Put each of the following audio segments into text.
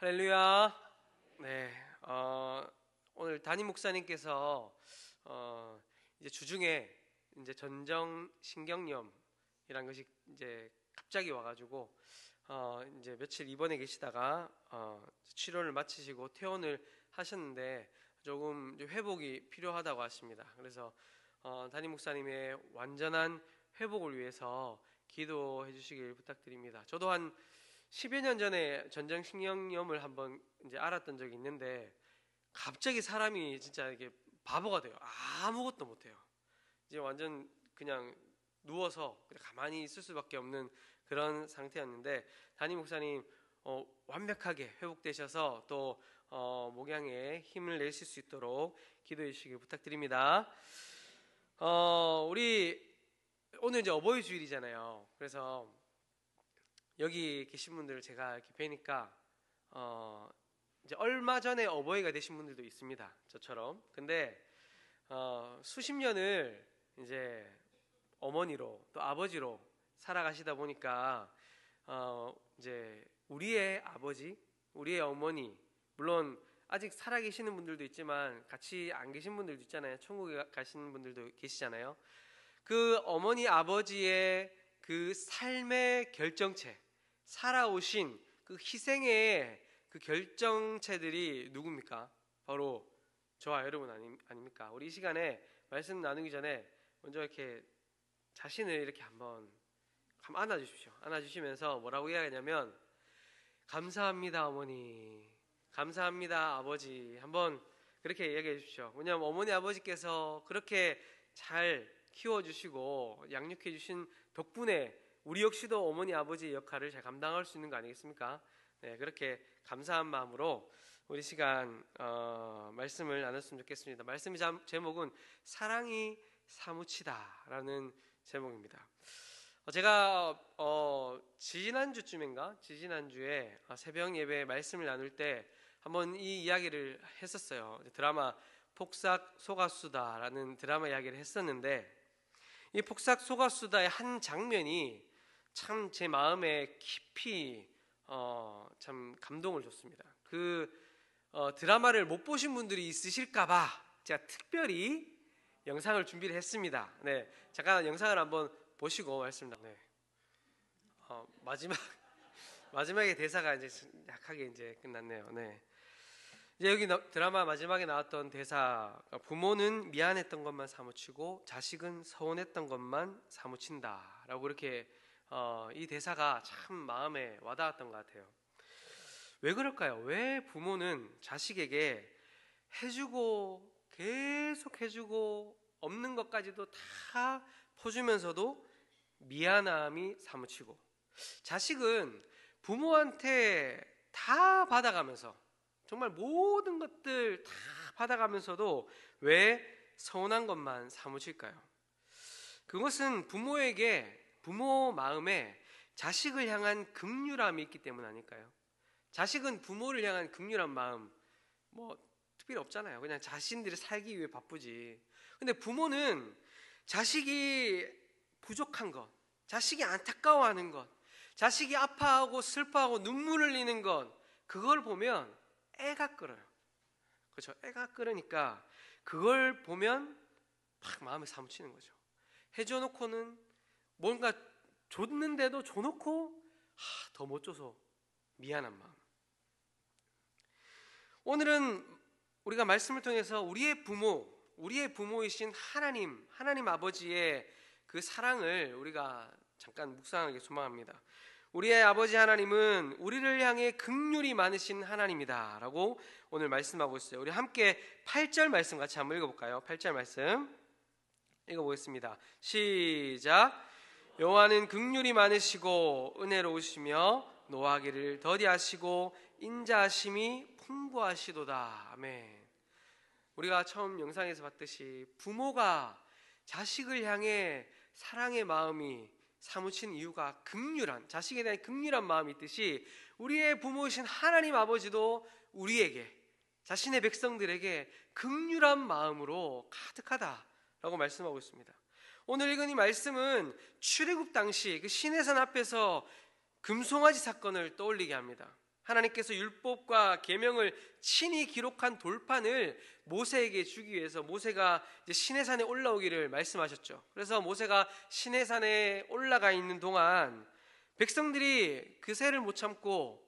할렐루야. 네, 오늘 담임 목사님께서 이제 주중에 이제 전정신경염이란 것이 이제 갑자기 와가지고 이제 며칠 입원해 계시다가 치료를 마치시고 퇴원을 하셨는데 조금 이제 회복이 필요하다고 하십니다. 그래서 담임 목사님의 완전한 회복을 위해서 기도해 주시길 부탁드립니다. 저도 한 10여 년 전에 전정신경염을 한번 이제 알았던 적이 있는데 갑자기 사람이 진짜 이게 바보가 돼요. 아무것도 못해요. 이제 완전 그냥 누워서 그냥 가만히 있을 수밖에 없는 그런 상태였는데 담임 목사님 완벽하게 회복되셔서 또 목양에 힘을 내실 수 있도록 기도해 주시길 부탁드립니다. 우리 오늘 이제 어버이 주일이잖아요. 그래서 여기 계신 분들 제가 이렇게 뵈니까 이제 얼마 전에 어버이가 되신 분들도 있습니다. 저처럼. 근데 수십 년을 이제 어머니로 또 아버지로 살아가시다 보니까 이제 우리의 아버지, 우리의 어머니, 물론 아직 살아계시는 분들도 있지만 같이 안 계신 분들도 있잖아요. 천국에 가시는 분들도 계시잖아요. 그 어머니 아버지의 그 삶의 결정체, 살아오신 그 희생의 그 결정체들이 누굽니까? 바로 저와 여러분 아닙니까? 우리 이 시간에 말씀 나누기 전에 먼저 이렇게 자신을 이렇게 한번 안아주십시오. 안아주시면서 뭐라고 이야기하냐면 감사합니다 어머니, 감사합니다 아버지, 한번 그렇게 이야기해 주십시오. 왜냐하면 어머니 아버지께서 그렇게 잘 키워주시고 양육해 주신 덕분에 우리 역시도 어머니 아버지의 역할을 잘 감당할 수 있는 거 아니겠습니까? 네, 그렇게 감사한 마음으로 우리 시간 말씀을 나눴으면 좋겠습니다. 말씀 제목은 사랑이 사무치다라는 제목입니다. 제가 지지난주에 새벽 예배 말씀을 나눌 때 한번 이 이야기를 했었어요. 드라마 폭삭 속았수다라는 드라마 이야기를 했었는데 이 폭삭 속았수다의 한 장면이 참 제 마음에 깊이 참 감동을 줬습니다. 그 드라마를 못 보신 분들이 있으실까봐 제가 특별히 영상을 준비를 했습니다. 네, 잠깐 영상을 한번 보시고 말씀. 네, 마지막에 대사가 이제 약하게 이제 끝났네요. 네, 이제 여기 드라마 마지막에 나왔던 대사, 부모는 미안했던 것만 사무치고 자식은 서운했던 것만 사무친다라고 이렇게 이 대사가 참 마음에 와닿았던 것 같아요. 왜 그럴까요? 왜 부모는 자식에게 해주고 계속 해주고 없는 것까지도 다 퍼주면서도 미안함이 사무치고, 자식은 부모한테 다 받아가면서 정말 모든 것들 다 받아가면서도 왜 서운한 것만 사무칠까요? 그것은 부모 마음에 자식을 향한 긍휼함이 있기 때문 아닐까요? 자식은 부모를 향한 긍휼한 마음 뭐 특별히 없잖아요. 그냥 자신들이 살기 위해 바쁘지. 근데 부모는 자식이 부족한 것, 자식이 안타까워하는 것, 자식이 아파하고 슬퍼하고 눈물 흘리는 것, 그걸 보면 애가 끓어요. 그렇죠? 애가 끓으니까 그걸 보면 막 마음에 사무치는 거죠. 해줘놓고는 뭔가 줬는데도 줘놓고 더 못 줘서 미안한 마음. 오늘은 우리가 말씀을 통해서 우리의 부모이신 하나님 아버지의 그 사랑을 우리가 잠깐 묵상하기 소망합니다. 우리의 아버지 하나님은 우리를 향해 긍휼이 많으신 하나님이다 라고 오늘 말씀하고 있어요. 우리 함께 8절 말씀 같이 한번 읽어볼까요? 8절 말씀 읽어보겠습니다. 시작. 여호와는 긍휼이 많으시고 은혜로우시며 노하기를 더디하시고 인자하심이 풍부하시도다. 아멘. 우리가 처음 영상에서 봤듯이 부모가 자식을 향해 사랑의 마음이 사무친 이유가 자식에 대한 긍휼한 마음이 있듯이 우리의 부모이신 하나님 아버지도 우리에게, 자신의 백성들에게 긍휼한 마음으로 가득하다라고 말씀하고 있습니다. 오늘 읽은 이 말씀은 출애굽 당시 그 시내산 앞에서 금송아지 사건을 떠올리게 합니다. 하나님께서 율법과 계명을 친히 기록한 돌판을 모세에게 주기 위해서 모세가 이제 시내산에 올라오기를 말씀하셨죠. 그래서 모세가 시내산에 올라가 있는 동안 백성들이 그 새를 못 참고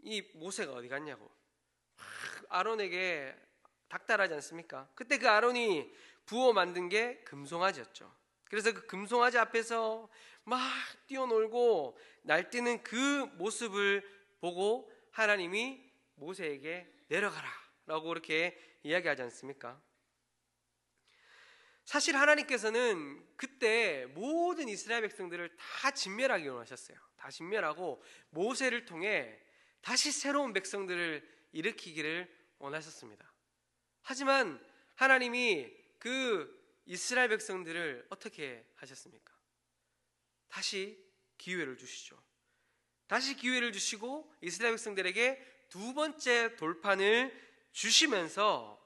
이 모세가 어디 갔냐고 아론에게 닥달하지 않습니까? 그때 그 아론이 부어 만든 게 금송아지였죠. 그래서 그 금송아지 앞에서 막 뛰어놀고 날뛰는 그 모습을 보고 하나님이 모세에게 내려가라 라고 그렇게 이야기하지 않습니까? 사실 하나님께서는 그때 모든 이스라엘 백성들을 다 진멸하기 원하셨어요. 다 진멸하고 모세를 통해 다시 새로운 백성들을 일으키기를 원하셨습니다. 하지만 하나님이 그 이스라엘 백성들을 어떻게 하셨습니까? 다시 기회를 주시죠. 다시 기회를 주시고 이스라엘 백성들에게 두 번째 돌판을 주시면서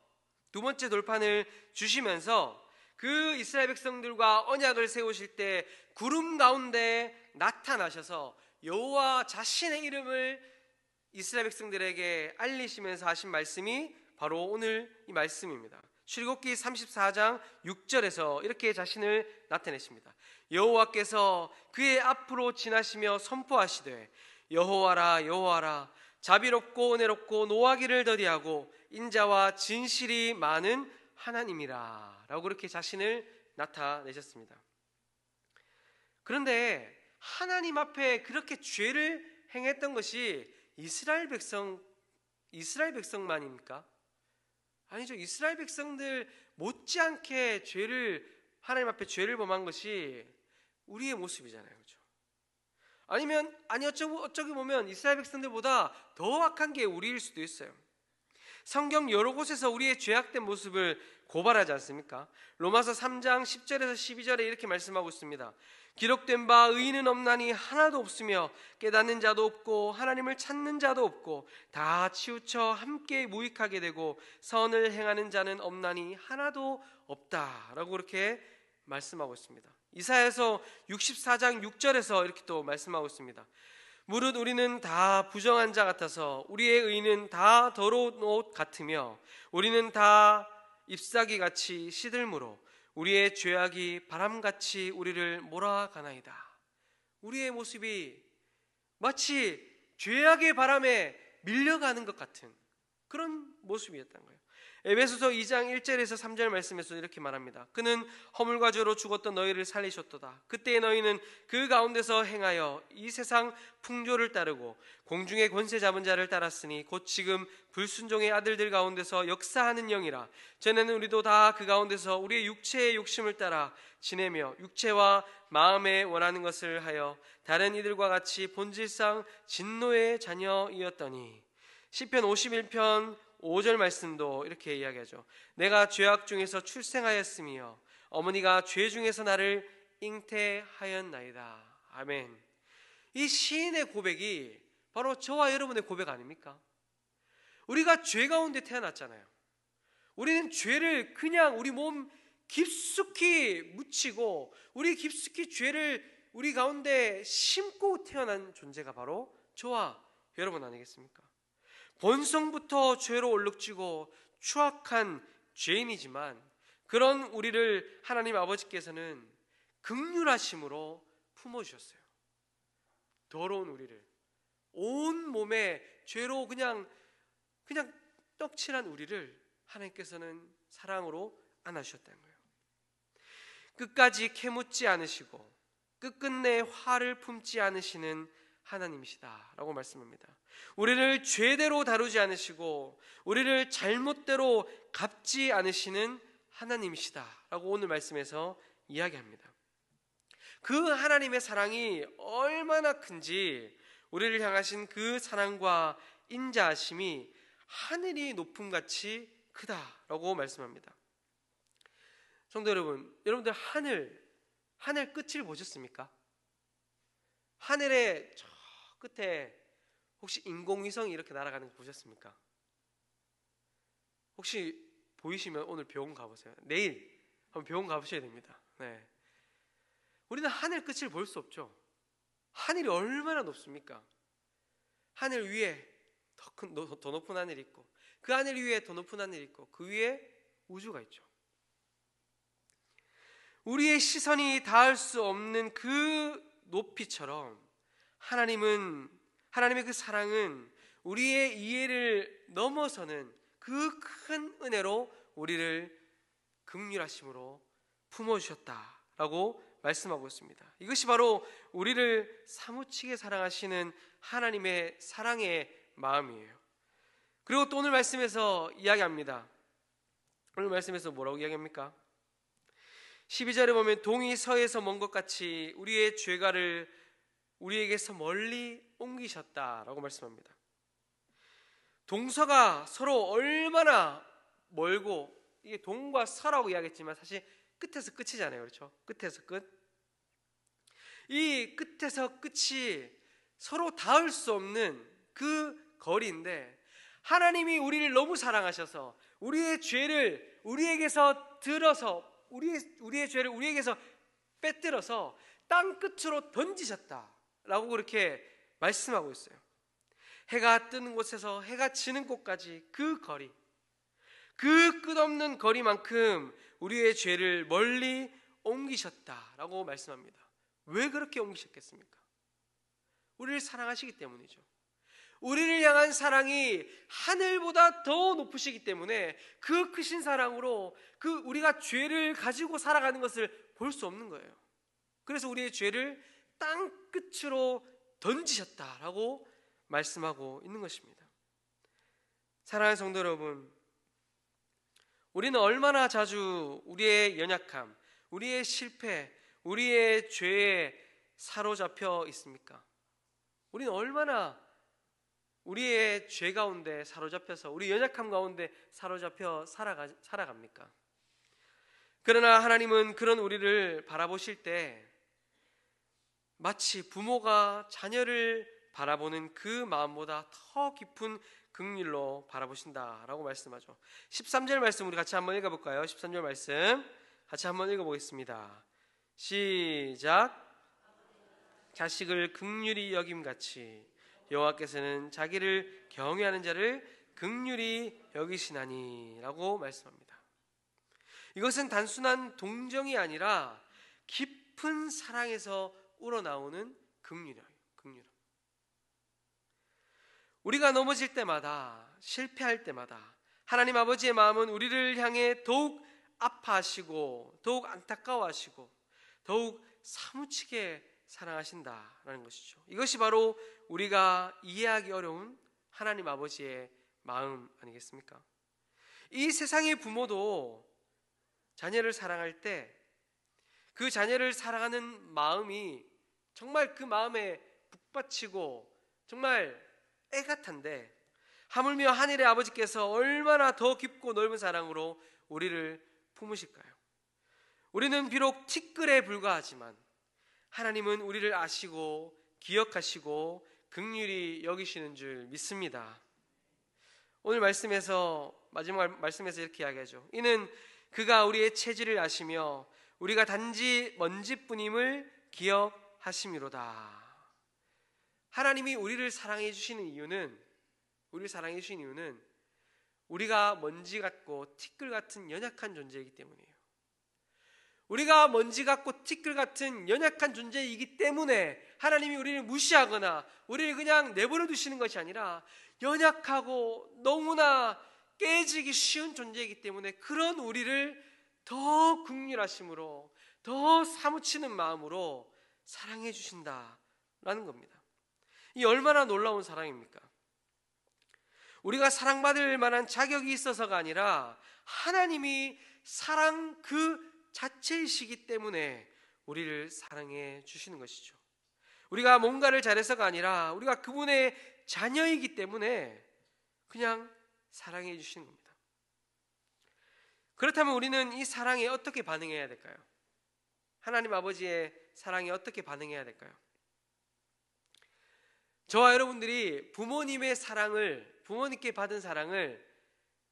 그 이스라엘 백성들과 언약을 세우실 때 구름 가운데 나타나셔서 여호와 자신의 이름을 이스라엘 백성들에게 알리시면서 하신 말씀이 바로 오늘 이 말씀입니다. 출애굽기 34장 6절에서 이렇게 자신을 나타내십니다. 여호와께서 그의 앞으로 지나시며 선포하시되 여호와라 여호와라 자비롭고 은혜롭고 노하기를 더디하고 인자와 진실이 많은 하나님이라 라고 그렇게 자신을 나타내셨습니다. 그런데 하나님 앞에 그렇게 죄를 행했던 것이 이스라엘 백성만입니까? 아니죠. 이스라엘 백성들 못지않게 하나님 앞에 죄를 범한 것이 우리의 모습이잖아요. 그렇죠? 어쩌기 보면 이스라엘 백성들보다 더 악한 게 우리일 수도 있어요. 성경 여러 곳에서 우리의 죄악된 모습을 고발하지 않습니까? 로마서 3장 10절에서 12절에 이렇게 말씀하고 있습니다. 기록된 바 의인은 없나니 하나도 없으며 깨닫는 자도 없고 하나님을 찾는 자도 없고 다 치우쳐 함께 무익하게 되고 선을 행하는 자는 없나니 하나도 없다라고 그렇게 말씀하고 있습니다. 이사야서 64장 6절에서 이렇게 또 말씀하고 있습니다. 무릇 우리는 다 부정한 자 같아서 우리의 의는 다 더러운 옷 같으며 우리는 다 잎사귀 같이 시들므로 우리의 죄악이 바람같이 우리를 몰아가나이다. 우리의 모습이 마치 죄악의 바람에 밀려가는 것 같은 그런 모습이었던 거예요. 에베소서 2장 1절에서 3절 말씀에서 이렇게 말합니다. 그는 허물과 죄로 죽었던 너희를 살리셨도다. 그때 너희는 그 가운데서 행하여 이 세상 풍조를 따르고 공중의 권세 잡은 자를 따랐으니 곧 지금 불순종의 아들들 가운데서 역사하는 영이라. 전에는 우리도 다 그 가운데서 우리의 육체의 욕심을 따라 지내며 육체와 마음에 원하는 것을 하여 다른 이들과 같이 본질상 진노의 자녀이었더니. 시편 51편 5절 말씀도 이렇게 이야기하죠. 내가 죄악 중에서 출생하였으며 어머니가 죄 중에서 나를 잉태하였나이다. 아멘. 이 시인의 고백이 바로 저와 여러분의 고백 아닙니까? 우리가 죄 가운데 태어났잖아요. 우리는 죄를 그냥 우리 몸 깊숙이 묻히고 우리 깊숙이 죄를 우리 가운데 심고 태어난 존재가 바로 저와 여러분 아니겠습니까? 본성부터 죄로 얼룩지고 추악한 죄인이지만 그런 우리를 하나님 아버지께서는 긍휼하심으로 품어주셨어요. 더러운 우리를 온 몸에 죄로 그냥 떡칠한 우리를 하나님께서는 사랑으로 안아주셨다는 거예요. 끝까지 캐묻지 않으시고 끝끝내 화를 품지 않으시는 하나님이시다 라고 말씀합니다. 우리를 죄대로 다루지 않으시고 우리를 잘못대로 갚지 않으시는 하나님이시다 라고 오늘 말씀에서 이야기합니다. 그 하나님의 사랑이 얼마나 큰지 우리를 향하신 그 사랑과 인자하심이 하늘이 높음같이 크다라고 말씀합니다. 성도 여러분, 여러분들 하늘 끝을 보셨습니까? 하늘의 저 끝에 혹시 인공위성이 이렇게 날아가는 거 보셨습니까? 혹시 보이시면 오늘 병원 가보세요. 내일 한번 병원 가보셔야 됩니다. 네. 우리는 하늘 끝을 볼 수 없죠. 하늘이 얼마나 높습니까? 하늘 위에 더 높은 하늘이 있고, 그 하늘 위에 더 높은 하늘이 있고, 그 위에 우주가 있죠. 우리의 시선이 닿을 수 없는 그 높이처럼 하나님의 그 사랑은 우리의 이해를 넘어서는 그 큰 은혜로 우리를 긍휼하심으로 품어주셨다라고 말씀하고 있습니다. 이것이 바로 우리를 사무치게 사랑하시는 하나님의 사랑의 마음이에요. 그리고 또 오늘 말씀에서 이야기합니다. 오늘 말씀에서 뭐라고 이야기합니까? 12절에 보면 동이 서에서 먼 것 같이 우리의 죄가를 우리에게서 멀리 옮기셨다라고 말씀합니다. 동서가 서로 얼마나 멀고, 이게 동과 서라고 이야기했지만 사실 끝에서 끝이잖아요. 그렇죠? 끝에서 끝. 이 끝에서 끝이 서로 닿을 수 없는 그 거리인데, 하나님이 우리를 너무 사랑하셔서 우리의 죄를 우리에게서 들어서 우리의 죄를 우리에게서 빼뜨려서 땅 끝으로 던지셨다라고 그렇게 말씀하고 있어요. 해가 뜨는 곳에서 해가 지는 곳까지 그 거리, 그 끝없는 거리만큼 우리의 죄를 멀리 옮기셨다라고 말씀합니다. 왜 그렇게 옮기셨겠습니까? 우리를 사랑하시기 때문이죠. 우리를 향한 사랑이 하늘보다 더 높으시기 때문에 그 크신 사랑으로 우리가 죄를 가지고 살아가는 것을 볼 수 없는 거예요. 그래서 우리의 죄를 땅 끝으로 던지셨다라고 말씀하고 있는 것입니다. 사랑하는 성도 여러분, 우리는 얼마나 자주 우리의 연약함, 우리의 실패, 우리의 죄에 사로잡혀 있습니까? 우리는 얼마나 우리의 죄 가운데 사로잡혀서, 우리 연약함 가운데 사로잡혀 살아갑니까? 그러나 하나님은 그런 우리를 바라보실 때 마치 부모가 자녀를 바라보는 그 마음보다 더 깊은 긍휼로 바라보신다라고 말씀하죠. 13절 말씀 우리 같이 한번 읽어볼까요? 13절 말씀 같이 한번 읽어보겠습니다. 시작. 자식을 긍휼히 여김같이 여호와께서는 자기를 경외하는 자를 긍휼히 여기시나니 라고 말씀합니다. 이것은 단순한 동정이 아니라 깊은 사랑에서 우러나오는 긍휼이에요. 우리가 넘어질 때마다, 실패할 때마다 하나님 아버지의 마음은 우리를 향해 더욱 아파하시고 더욱 안타까워하시고 더욱 사무치게 사랑하신다라는 것이죠. 이것이 바로 우리가 이해하기 어려운 하나님 아버지의 마음 아니겠습니까? 이 세상의 부모도 자녀를 사랑할 때 그 자녀를 사랑하는 마음이 정말 그 마음에 북받치고 정말 애같은데, 하물며 하늘의 아버지께서 얼마나 더 깊고 넓은 사랑으로 우리를 품으실까요? 우리는 비록 티끌에 불과하지만 하나님은 우리를 아시고 기억하시고 긍휼히 여기시는 줄 믿습니다. 오늘 말씀에서, 마지막 말씀에서 이렇게 이야기하죠. 이는 그가 우리의 체질을 아시며 우리가 단지 먼지뿐임을 기억하심이로다. 하나님이 우리를 사랑해 주시는 이유는 우리가 먼지 같고 티끌 같은 연약한 존재이기 때문이에요. 우리가 먼지 같고 티끌 같은 연약한 존재이기 때문에 하나님이 우리를 무시하거나 우리를 그냥 내버려 두시는 것이 아니라, 연약하고 너무나 깨지기 쉬운 존재이기 때문에 그런 우리를 더 긍휼하심으로, 더 사무치는 마음으로 사랑해 주신다라는 겁니다. 이 얼마나 놀라운 사랑입니까? 우리가 사랑받을 만한 자격이 있어서가 아니라 하나님이 사랑 그 자체이시기 때문에 우리를 사랑해 주시는 것이죠. 우리가 뭔가를 잘해서가 아니라 우리가 그분의 자녀이기 때문에 그냥 사랑해 주시는 겁니다. 그렇다면 우리는 이 사랑에 어떻게 반응해야 될까요? 하나님 아버지의 사랑에 어떻게 반응해야 될까요? 저와 여러분들이 부모님의 사랑을, 부모님께 받은 사랑을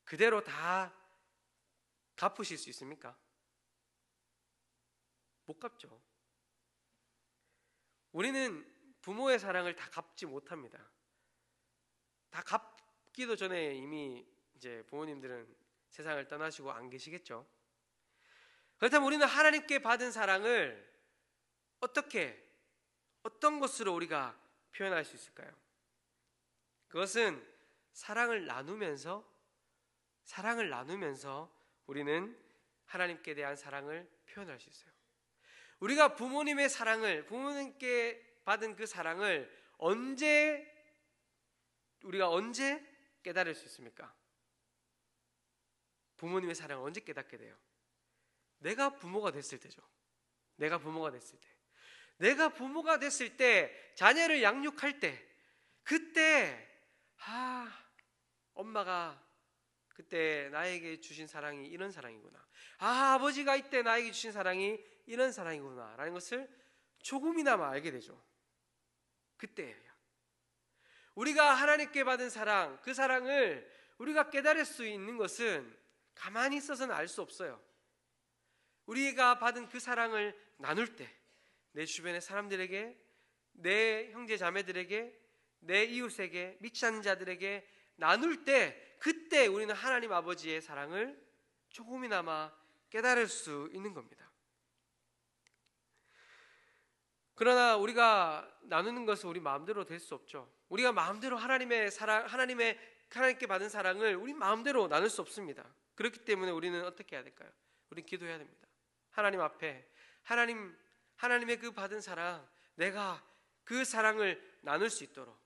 그대로 다 갚으실 수 있습니까? 못 갚죠. 우리는 부모의 사랑을 다 갚지 못합니다. 다 갚기도 전에 이미 이제 부모님들은 세상을 떠나시고 안 계시겠죠. 그렇다면 우리는 하나님께 받은 사랑을 어떤 것으로 우리가 표현할 수 있을까요? 그것은 사랑을 나누면서 우리는 하나님께 대한 사랑을 표현할 수 있어요. 우리가 부모님께 받은 그 사랑을 우리가 언제 깨달을 수 있습니까? 부모님의 사랑을 언제 깨닫게 돼요? 내가 부모가 됐을 때죠. 내가 부모가 됐을 때 자녀를 양육할 때, 그때 엄마가 그때 나에게 주신 사랑이 이런 사랑이구나, 아버지가 이때 나에게 주신 사랑이 이런 사랑이구나 라는 것을 조금이나마 알게 되죠. 그때예요. 우리가 하나님께 받은 사랑, 그 사랑을 우리가 깨달을 수 있는 것은 가만히 있어서는 알 수 없어요. 우리가 받은 그 사랑을 나눌 때, 내 주변의 사람들에게, 내 형제 자매들에게, 내 이웃에게, 믿지 않는 자들에게 나눌 때, 그때 우리는 하나님 아버지의 사랑을 조금이나마 깨달을 수 있는 겁니다. 그러나 우리가 나누는 것은 우리 마음대로 될 수 없죠. 우리가 마음대로 하나님께 받은 사랑을 우리 마음대로 나눌 수 없습니다. 그렇기 때문에 우리는 어떻게 해야 될까요? 우리는 기도해야 됩니다. 하나님 앞에 하나님의 그 받은 사랑, 내가 그 사랑을 나눌 수 있도록,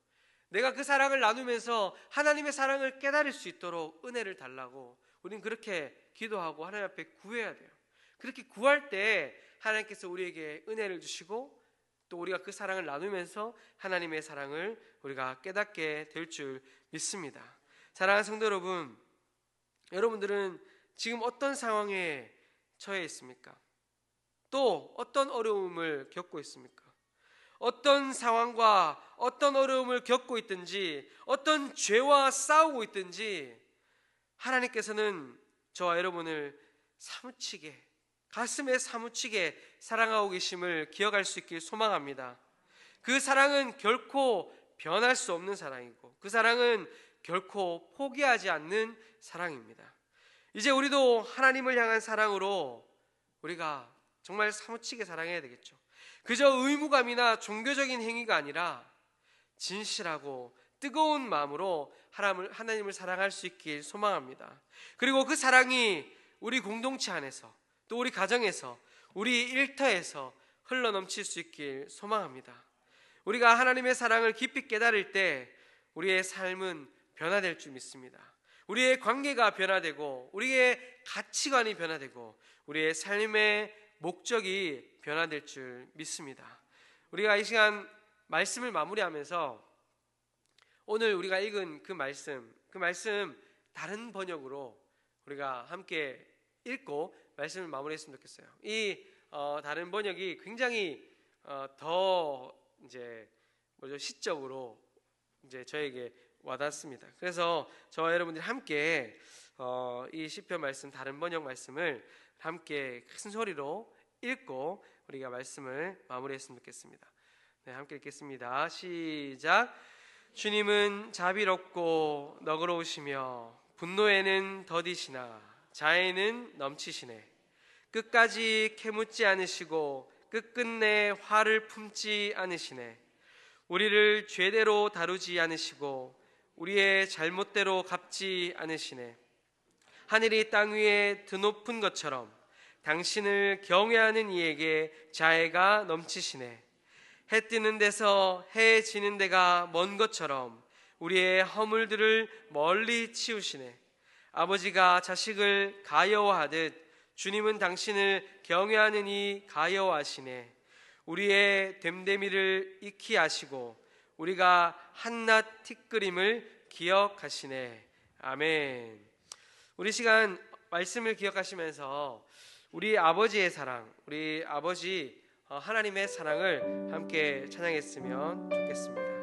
내가 그 사랑을 나누면서 하나님의 사랑을 깨달을 수 있도록 은혜를 달라고 우리는 그렇게 기도하고 하나님 앞에 구해야 돼요. 그렇게 구할 때 하나님께서 우리에게 은혜를 주시고 또 우리가 그 사랑을 나누면서 하나님의 사랑을 우리가 깨닫게 될 줄 믿습니다. 사랑하는 성도 여러분, 여러분들은 지금 어떤 상황에 처해 있습니까? 또 어떤 어려움을 겪고 있습니까? 어떤 상황과 어떤 어려움을 겪고 있든지, 어떤 죄와 싸우고 있든지, 하나님께서는 저와 여러분을 가슴에 사무치게 사랑하고 계심을 기억할 수 있길 소망합니다. 그 사랑은 결코 변할 수 없는 사랑이고, 그 사랑은 결코 포기하지 않는 사랑입니다. 이제 우리도 하나님을 향한 사랑으로 우리가 정말 사무치게 사랑해야 되겠죠. 그저 의무감이나 종교적인 행위가 아니라 진실하고 뜨거운 마음으로 하나님을 사랑할 수 있길 소망합니다. 그리고 그 사랑이 우리 공동체 안에서, 또 우리 가정에서, 우리 일터에서 흘러넘칠 수 있길 소망합니다. 우리가 하나님의 사랑을 깊이 깨달을 때 우리의 삶은 변화될 줄 믿습니다. 우리의 관계가 변화되고, 우리의 가치관이 변화되고, 우리의 삶의 목적이 변화될 줄 믿습니다. 우리가 이 시간 말씀을 마무리하면서 오늘 우리가 읽은 그 말씀 다른 번역으로 우리가 함께 읽고 말씀을 마무리했으면 좋겠어요. 이 다른 번역이 굉장히 더 시적으로 저에게 와닿습니다. 그래서 저와 여러분들이 함께 이 시편 말씀, 다른 번역 말씀을 함께 큰 소리로 읽고 우리가 말씀을 마무리했으면 좋겠습니다. 네, 함께 읽겠습니다. 시작. 주님은 자비롭고 너그러우시며 분노에는 더디시나 자애는 넘치시네. 끝까지 캐묻지 않으시고 끝끝내 화를 품지 않으시네. 우리를 죄대로 다루지 않으시고 우리의 잘못대로 갚지 않으시네. 하늘이 땅 위에 드높은 것처럼 당신을 경외하는 이에게 자애가 넘치시네. 해 뜨는 데서 해 지는 데가 먼 것처럼 우리의 허물들을 멀리 치우시네. 아버지가 자식을 가여워하듯 주님은 당신을 경외하는 이 가여워하시네. 우리의 됨됨이를 익히 아시고 우리가 한낱 티끌임을 기억하시네. 아멘. 우리 시간 말씀을 기억하시면서 우리 아버지의 사랑, 우리 아버지 하나님의 사랑을 함께 찬양했으면 좋겠습니다.